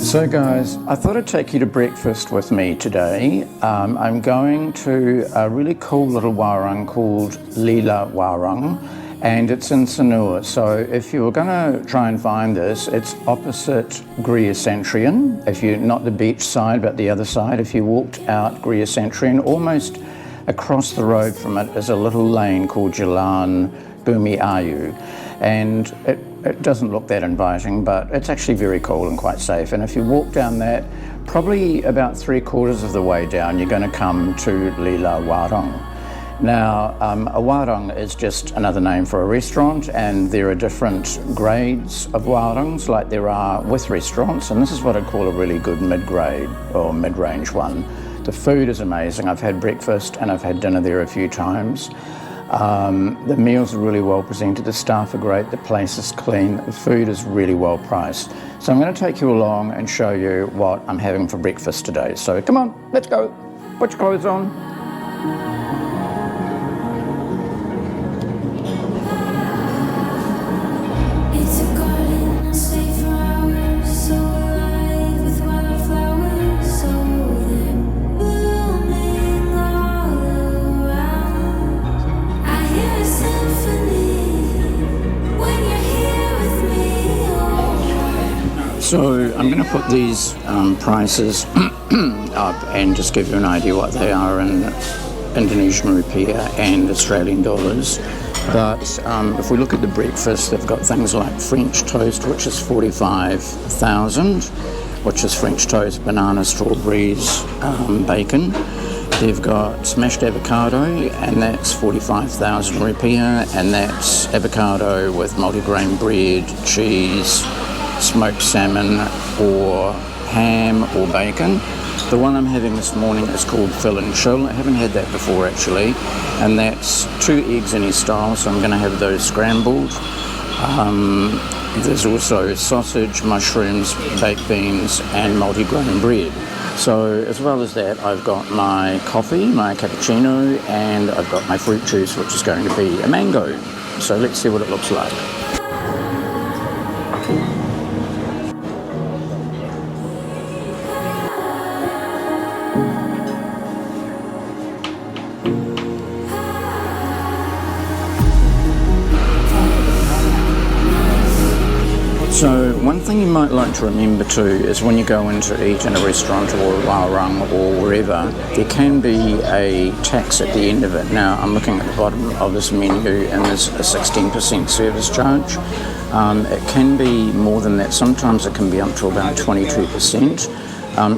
So guys, I thought I'd take you to breakfast with me today. I'm going to a really cool little warung called Lilla Warung, and it's in Sanur. So if you were going to try and find this, it's opposite Gria Centrion. If you're not the beach side but the other side, if you walked out Gria Centrion, almost across the road from it is a little lane called Jalan Bumi Ayu. And it doesn't look that inviting, but it's actually very cool and quite safe. And if you walk down that, probably about 3/4 of the way down, you're going to come to Lilla Warung. Now, a warung is just another name for a restaurant, and there are different grades of warungs, like there are with restaurants, and this is what I'd call a really good mid-grade or mid-range one. The food is amazing. I've had breakfast and I've had dinner there a few times. The meals are really well presented, the staff are great, the place is clean, the food is really well priced. So I'm going to take you along and show you what I'm having for breakfast today. So come on, let's go. Put your clothes on. So I'm going to put these prices up and just give you an idea what they are in Indonesian rupiah and Australian dollars. But if we look at the breakfast, they've got things like French toast, which is 45,000, which is French toast, banana, strawberries, bacon. They've got smashed avocado, and that's 45,000 rupiah, and that's avocado with multigrain bread, cheese, smoked salmon or ham or bacon. The one I'm having this morning is called fill and chill. I haven't had that before actually, and that's 2 eggs any style, so I'm going to have those scrambled. There's also sausage, mushrooms, baked beans and multigrain bread. So as well as that, I've got my coffee, my cappuccino, and I've got my fruit juice, which is going to be a mango. So let's see what it looks like. So one thing you might like to remember too is when you go in to eat in a restaurant or a warung or wherever, there can be a tax at the end of it. Now I'm looking at the bottom of this menu and there's a 16% service charge. It can be more than that. Sometimes it can be up to about 22%.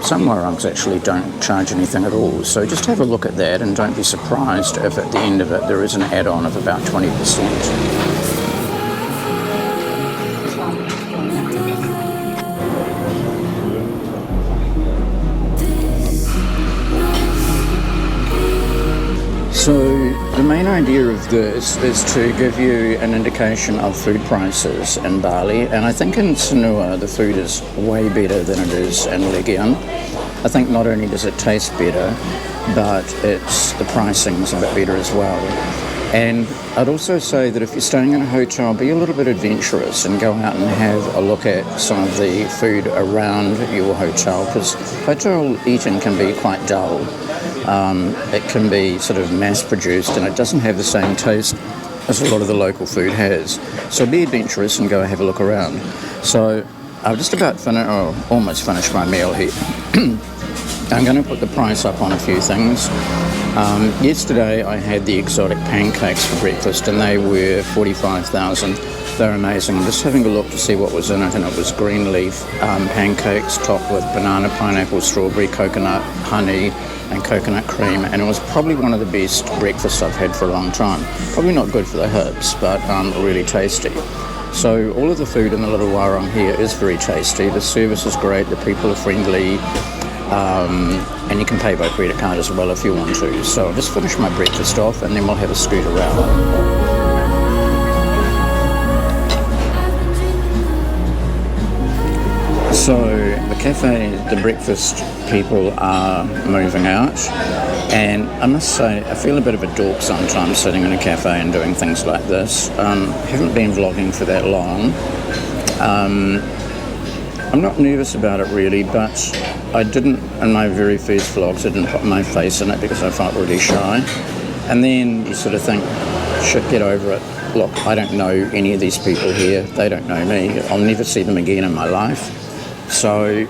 Some warungs actually don't charge anything at all. So just have a look at that and don't be surprised if at the end of it there is an add-on of about 20%. So the main idea of this is to give you an indication of food prices in Bali, and I think in Sanur the food is way better than it is in Legion. I think not only does it taste better, but the pricing's a bit better as well. And I'd also say that if you're staying in a hotel, be a little bit adventurous and go out and have a look at some of the food around your hotel, because hotel eating can be quite dull. It can be sort of mass-produced and it doesn't have the same taste as a lot of the local food has. So be adventurous and go have a look around. So I've just about almost finished my meal here. I'm going to put the price up on a few things. Yesterday I had the exotic pancakes for breakfast and they were 45,000. They're amazing. I'm just having a look to see what was in it, and it was green leaf pancakes topped with banana, pineapple, strawberry, coconut, honey and coconut cream, and it was probably one of the best breakfasts I've had for a long time. Probably not good for the hips, but really tasty. So all of the food in the little warung here is very tasty. The service is great, the people are friendly, and you can pay by credit card as well if you want to. So I'll just finish my breakfast off and then we'll have a scoot around. So the cafe, the breakfast people are moving out, and I must say I feel a bit of a dork sometimes sitting in a cafe and doing things like this. Haven't been vlogging for that long. I'm not nervous about it really, but I didn't, in my very first vlogs, I didn't put my face in it because I felt really shy. And then you sort of think, shit, get over it. Look, I don't know any of these people here. They don't know me. I'll never see them again in my life. So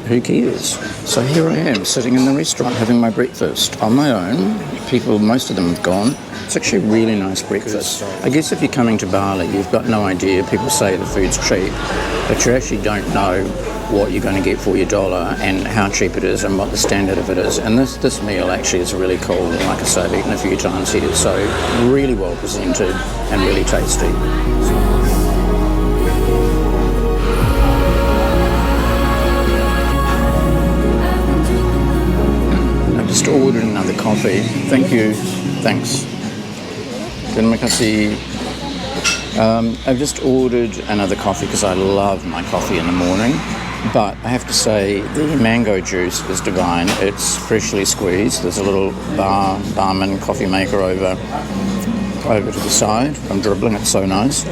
who cares? So here I am, sitting in the restaurant having my breakfast on my own. People, most of them have gone. It's actually a really nice breakfast. I guess if you're coming to Bali, you've got no idea. People say the food's cheap, but you actually don't know what you're going to get for your dollar and how cheap it is and what the standard of it is. And this meal actually is really cool. Like I say, I've eaten a few times here, so really well presented and really tasty. I just ordered another coffee. Thank you. Thanks. Terima kasih. I've just ordered another coffee because I love my coffee in the morning, but I have to say the mango juice is divine. It's freshly squeezed. There's a little barman coffee maker over to the side. I'm dribbling, it's so nice.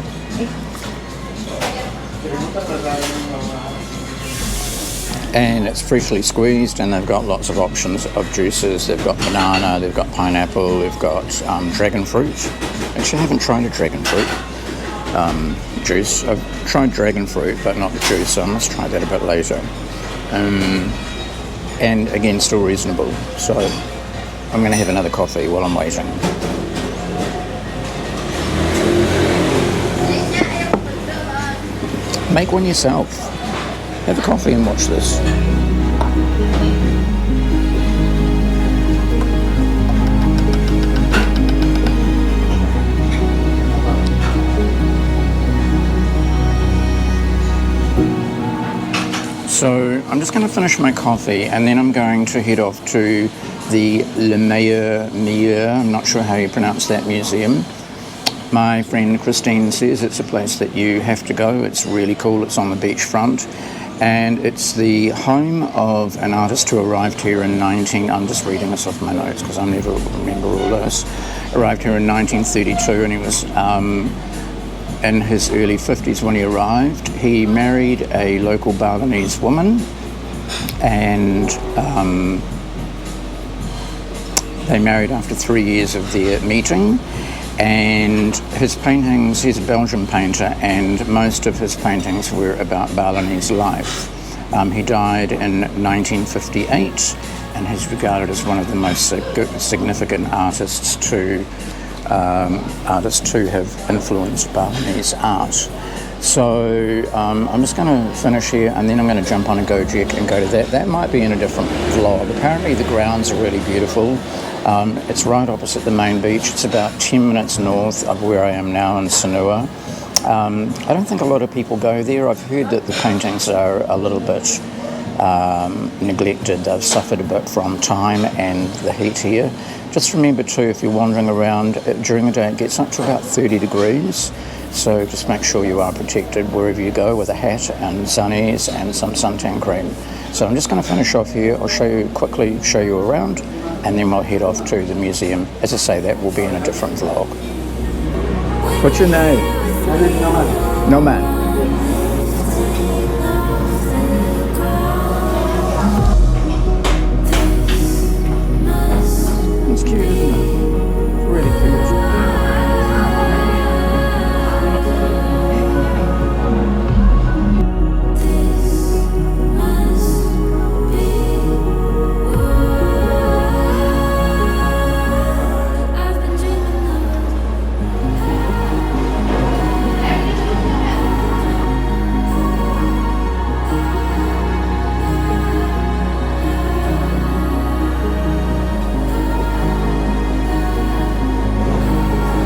And it's freshly squeezed, and they've got lots of options of juices. They've got banana, they've got pineapple, they've got dragon fruit. Actually, I haven't tried a dragon fruit juice. I've tried dragon fruit, but not the juice, so I must try that a bit later. And again, still reasonable. So I'm going to have another coffee while I'm waiting. Make one yourself. Have a coffee and watch this. So I'm just going to finish my coffee and then I'm going to head off to the Lilla, I'm not sure how you pronounce that museum. My friend Christine says it's a place that you have to go. It's really cool. It's on the beachfront. And it's the home of an artist who arrived here in I'm just reading this off my notes because I never remember all this. Arrived here in 1932 and he was in his early 50s when he arrived. He married a local Balinese woman and they married after 3 years of their meeting. And his paintings, he's a Belgian painter, and most of his paintings were about Balinese life. He died in 1958 and he's regarded as one of the most significant artists to have influenced Balinese art. So I'm just going to finish here and then I'm going to jump on a Gojek and go to that. That might be in a different vlog. Apparently the grounds are really beautiful. It's right opposite the main beach. It's about 10 minutes north of where I am now in Sanur. I don't think a lot of people go there. I've heard that the paintings are a little bit neglected. They've suffered a bit from time and the heat here. Just remember too, if you're wandering around during the day, it gets up to about 30 degrees. So just make sure you are protected wherever you go with a hat and sunnies and some suntan cream. So I'm just going to finish off here. I'll quickly show you around and then we'll head off to the museum. As I say, that will be in a different vlog. What's your name? Nomad. It's cute, isn't it? Really cute.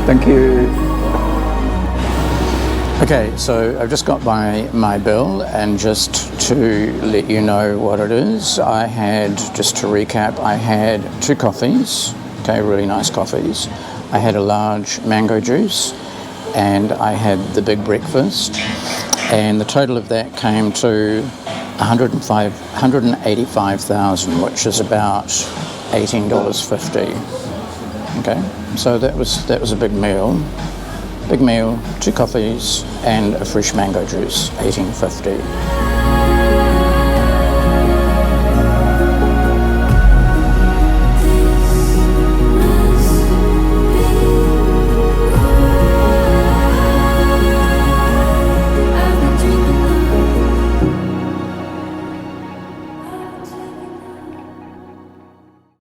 Thank you. Okay, so I've just got my bill, and just to let you know what it is, I had, just to recap, I had 2 coffees, okay, really nice coffees. I had a large mango juice, and I had the big breakfast, and the total of that came to 185,000, which is about $18.50. Okay, so that was a big meal, 2 coffees and a fresh mango juice, $18.50.